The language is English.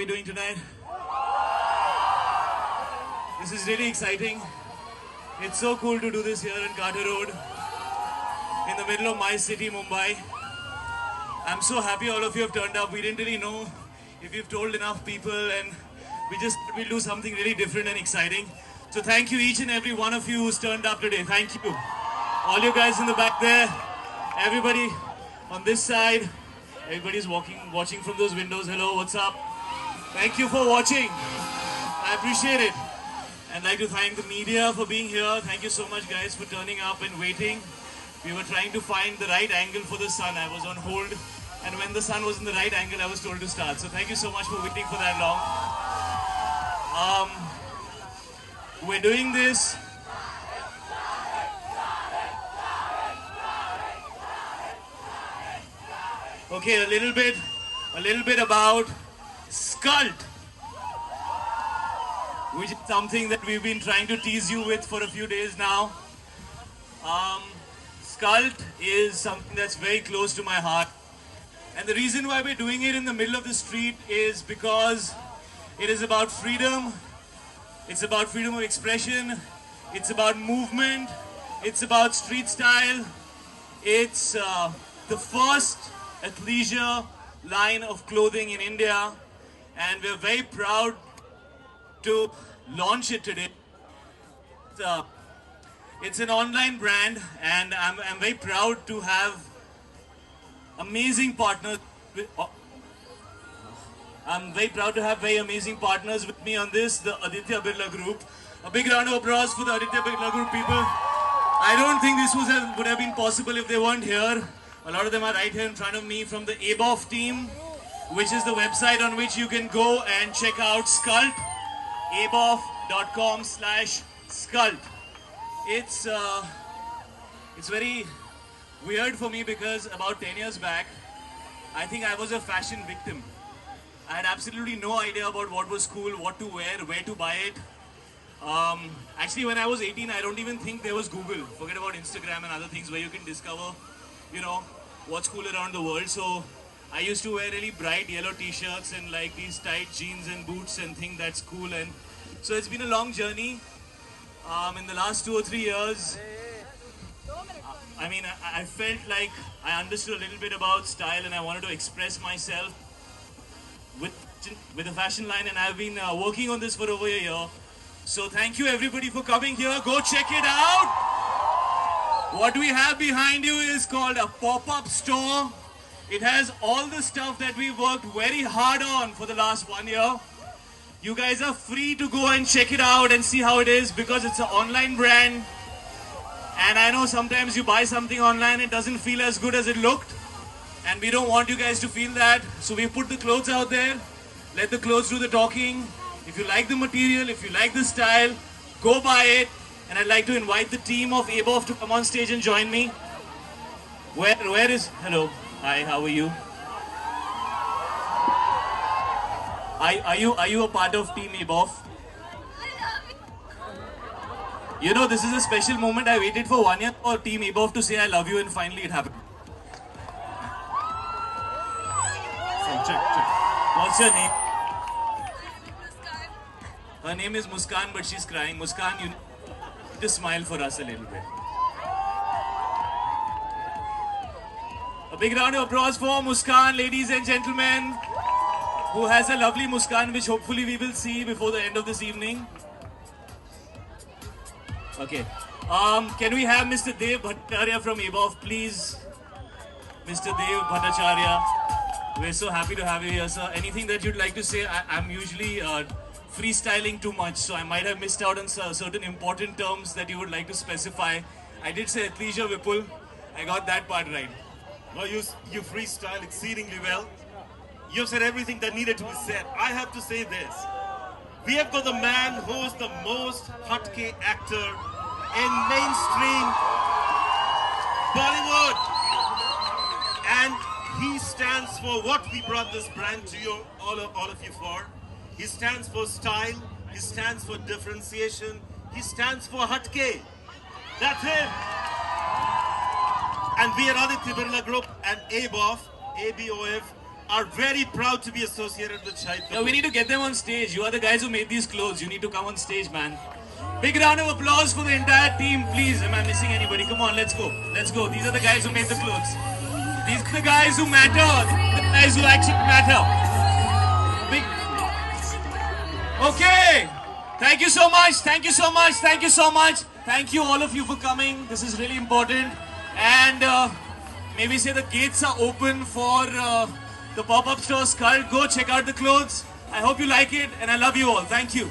doing tonight? This is really exciting. It's so cool to do this here in Carter Road, in the middle of my city, Mumbai. I'm so happy all of you have turned up. We didn't really know if you've told enough people, and we'll do something really different and exciting. So thank you each and every one of you who's turned up today. Thank you. All you guys in the back there, everybody on this side, everybody's watching from those windows. Hello, what's up? Thank you for watching. I appreciate it. I'd like to thank the media for being here. Thank you so much, guys, for turning up and waiting. We were trying to find the right angle for the sun. I was on hold, and when the sun was in the right angle, I was told to start. So thank you so much for waiting for that long. We're doing this. Okay, a little bit about Skult, which is something that we've been trying to tease you with for a few days now. Skult is something that's very close to my heart. And the reason why we're doing it in the middle of the street is because it is about freedom. It's about freedom of expression. It's about movement. It's about street style. It's the first athleisure line of clothing in India, and we're very proud to launch it today. It's an online brand, and I'm very proud to have amazing partners. I'm very proud to have very amazing partners with me on this, the Aditya Birla Group. A big round of applause for the Aditya Birla Group people. I don't think this would have been possible if they weren't here. A lot of them are right here in front of me from the ABOF team, which is the website on which you can go and check out Skult, abof.com/Skult. It's very weird for me because about 10 years back, I think I was a fashion victim. I had absolutely no idea about what was cool, what to wear, where to buy it. Actually, when I was 18, I don't even think there was Google. Forget about Instagram and other things where you can discover, what's cool around the world. So I used to wear really bright yellow t-shirts and like these tight jeans and boots and think that's cool. And so it's been a long journey. In the last 2 or 3 years, I felt like I understood a little bit about style, and I wanted to express myself with a fashion line, and I've been working on this for over a year. So thank you everybody for coming here. Go check it out. What we have behind you is called a pop-up store. It has all the stuff that we've worked very hard on for the last 1 year. You guys are free to go and check it out and see how it is, because it's an online brand. And I know sometimes you buy something online, it doesn't feel as good as it looked. And we don't want you guys to feel that. So we put the clothes out there. Let the clothes do the talking. If you like the material, if you like the style, go buy it. And I'd like to invite the team of ABOF to come on stage and join me. Where is... Hello. Hi, how are you? Are you a part of Team ABOF? This is a special moment. I waited for 1 year for Team ABOF to say I love you, and finally it happened. Check. What's your name? Muskan. Her name is Muskan, but she's crying. Muskan, you need to smile for us a little bit. A big round of applause for Muskan, ladies and gentlemen, who has a lovely Muskan, which hopefully we will see before the end of this evening. Okay. Can we have Mr. Dev Bhattacharya from ABOF, please? Mr. Dev Bhattacharya. We're so happy to have you here, sir. Anything that you'd like to say? I'm usually freestyling too much, so I might have missed out on certain important terms that you would like to specify. I did say athleisure, Vipul. I got that part right. Well, you freestyle exceedingly well. You've said everything that needed to be said. I have to say this. We have got the man who's the most hotke actor in mainstream Bollywood. And he stands for what we brought this brand to you, all of you for. He stands for style. He stands for differentiation. He stands for hotke. That's it. And we are Aditya Birla Group and ABOF, ABOF. are very proud to be associated with Shahid Kapoor. Yeah, we need to get them on stage. You are the guys who made these clothes. You need to come on stage, man. Big round of applause for the entire team, please. Am I missing anybody? Come on, let's go. Let's go. These are the guys who made the clothes. These are the guys who matter. The guys who actually matter. Big. Okay. Thank you so much. Thank you so much. Thank you so much. Thank you all of you for coming. This is really important. And maybe say the gates are open for the pop-up store Skull. Go check out the clothes. I hope you like it and I love you all. Thank you.